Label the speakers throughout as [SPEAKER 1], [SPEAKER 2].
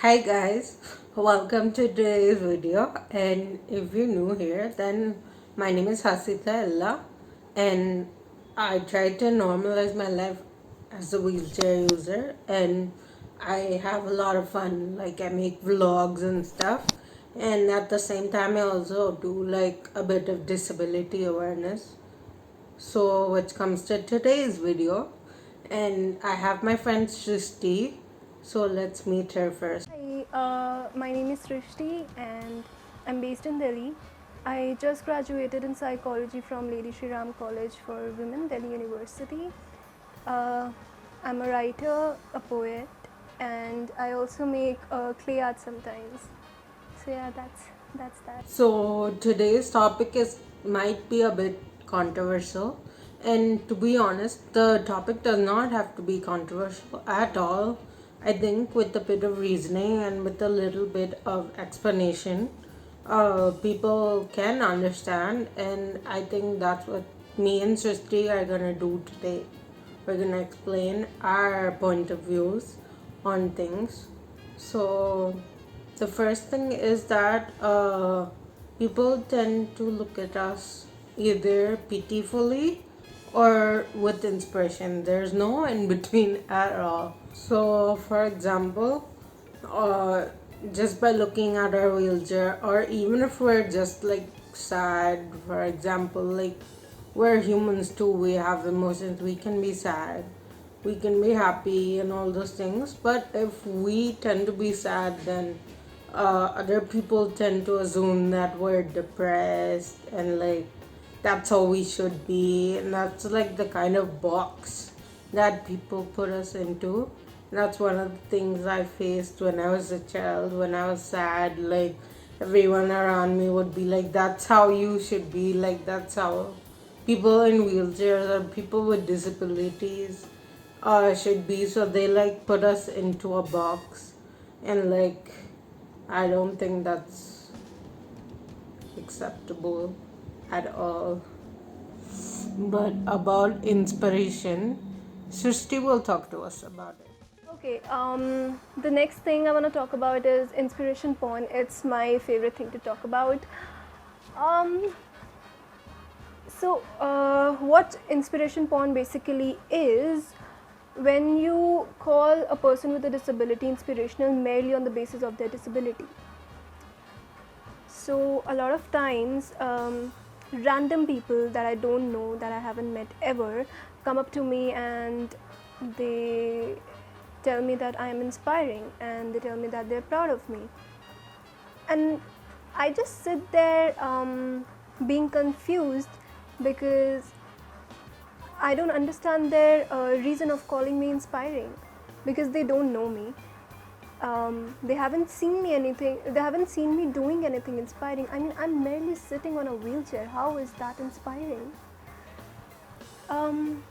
[SPEAKER 1] Hi guys, welcome to today's video. And if you're new here, then my name is Hasita Ella, and I try to normalize my life as a wheelchair user, and I have a lot of fun. Like I make vlogs and stuff, and at the same time, I also do like a bit of disability awareness. So, which comes to today's video, and I have my friend Srishti. So let's meet her first.
[SPEAKER 2] Hi, my name is Srishti and I'm based in Delhi. I just graduated in psychology from Lady Shri Ram College for Women, Delhi University. Uh, I'm a writer, a poet, and I also make clay art sometimes. So yeah, that's that.
[SPEAKER 1] So today's topic is might be a bit controversial, and to be honest, the topic does not have to be controversial at all. I think with a bit of reasoning and with a little bit of explanation, people can understand, and I think that's what me and Srishti are gonna do today. We're gonna explain our point of views on things. So the first thing is that people tend to look at us either pitifully or with inspiration. There's no in between at all. So, for example, uh, just by looking at our wheelchair, or even if we're just like sad, for example, like we're humans too, we have emotions, we can be sad, we can be happy, and all those things. But if we tend to be sad, then other people tend to assume that we're depressed and like that's how we should be, and that's like the kind of box that people put us into. That's one of the things I faced when I was a child. When I was sad, like everyone around me would be like, that's how you should be, like that's how people in wheelchairs or people with disabilities should be. So they like put us into a box, and like I don't think that's acceptable at all. But about inspiration, Srishti will talk to us about it.
[SPEAKER 2] Okay, the next thing I want to talk about is inspiration porn. It's my favorite thing to talk about. Um, what inspiration porn basically is, when you call a person with a disability inspirational merely on the basis of their disability. So, a lot of times, random people that I don't know, that I haven't met ever, come up to me and they tell me that I am inspiring and they tell me that they're proud of me. And I just sit there being confused because I don't understand their reason of calling me inspiring, because they don't know me. They haven't seen me anything. They haven't seen me doing anything inspiring. I mean, I'm merely sitting on a wheelchair. How is that inspiring? Um,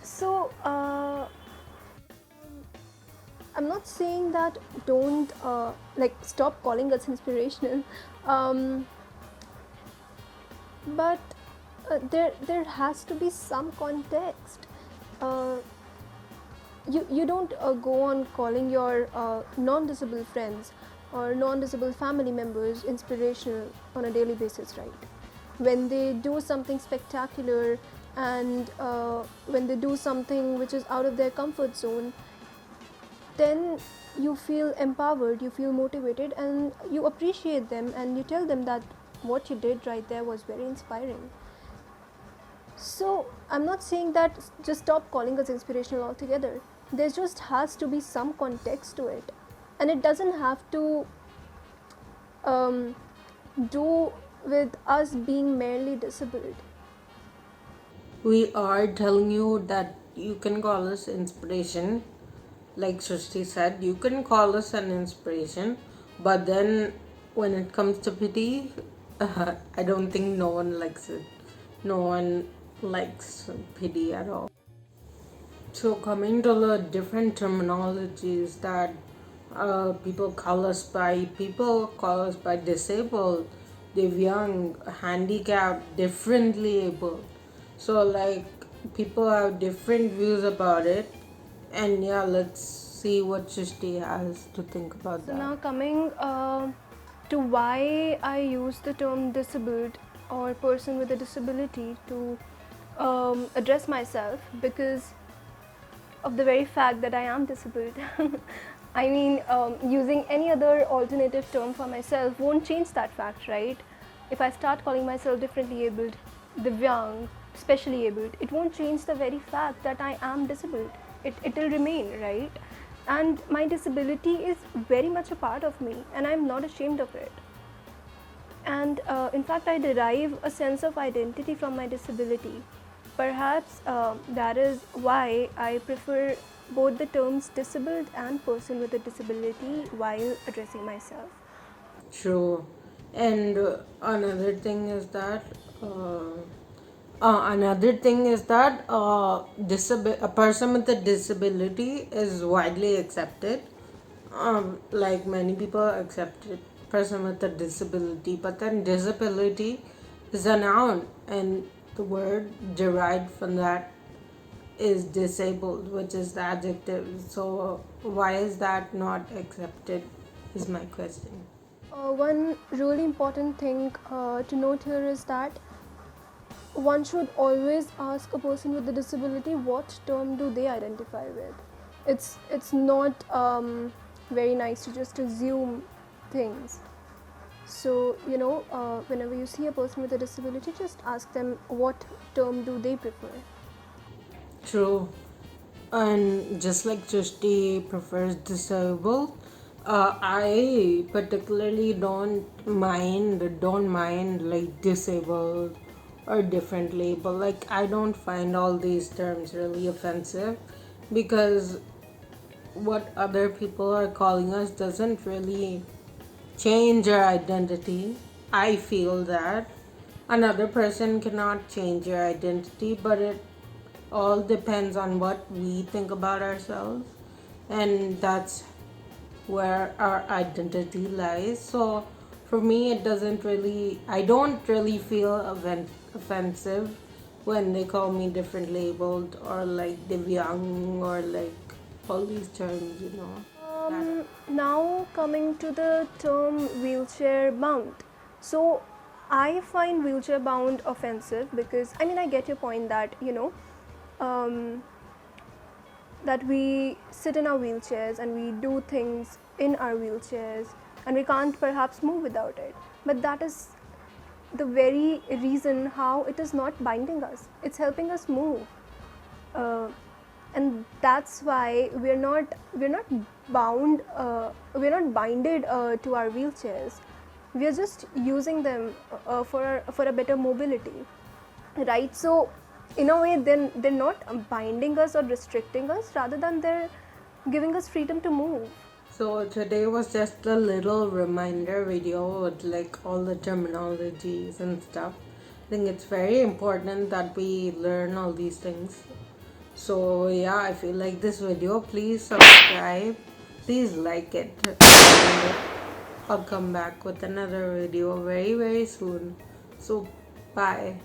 [SPEAKER 2] so I'm not saying that don't like stop calling us inspirational, um, but there has to be some context. Uh, you don't go on calling your non-disabled friends or non-disabled family members inspirational on a daily basis, right? When they do something spectacular and when they do something which is out of their comfort zone, then you feel empowered, you feel motivated, and you appreciate them and you tell them that what you did right there was very inspiring. So I'm not saying that just stop calling us inspirational altogether. There just has to be some context to it, and it doesn't have to um, do with us being merely disabled.
[SPEAKER 1] We are telling you that you can call us inspiration. Like Srishti said, you can call us an inspiration, but then when it comes to pity, I don't think no one likes it. No one likes pity at all. So, coming to the different terminologies that people call us by disabled, divyang, handicapped, differently able. So, like, people have different views about it, and yeah, let's see what Srishti has to think about
[SPEAKER 2] So
[SPEAKER 1] that.
[SPEAKER 2] now coming to why I use the term disabled or person with a disability to address myself, because of the very fact that I am disabled. I mean, using any other alternative term for myself won't change that fact, right? If I start calling myself differently abled, Divyang, specially abled, it won't change the very fact that I am disabled. It will remain, right? And my disability is very much a part of me, and I'm not ashamed of it. And in fact, I derive a sense of identity from my disability. Perhaps that is why I prefer both the terms disabled and person with a disability while addressing myself.
[SPEAKER 1] True. And another thing is that a person with a disability is widely accepted. Like many people accept it, person with a disability, but then disability is a noun, and the word derived from that is disabled, which is the adjective. So why is that not accepted? Is my question.
[SPEAKER 2] One really important thing to note here is that one should always ask a person with a disability what term do they identify with. It's not very nice to just assume things. So whenever you see a person with a disability, just ask them what term do they prefer.
[SPEAKER 1] True. And just like Trishti prefers disabled, I particularly don't mind like disabled or different label. Like I don't find all these terms really offensive, because what other people are calling us doesn't really change our identity. I feel that another person cannot change your identity, but it all depends on what we think about ourselves, and that's where our identity lies. So for me, I don't really feel offensive when they call me different labeled or like Divyang or like all these terms,
[SPEAKER 2] Now coming to the term wheelchair bound. So I find wheelchair bound offensive because I get your point that um, that we sit in our wheelchairs and we do things in our wheelchairs and we can't perhaps move without it. But that is the very reason how it is not binding us. It's helping us move. Uh, and that's why we're not bound we're not binded to our wheelchairs. We are just using them for a better mobility, right? So in a way, then they're not binding us or restricting us, rather than they're giving us freedom to move.
[SPEAKER 1] So today was just a little reminder video with like all the terminologies and stuff. I think it's very important that we learn all these things. So yeah, if you like this video, please subscribe, please like it. And I'll come back with another video very soon. So bye.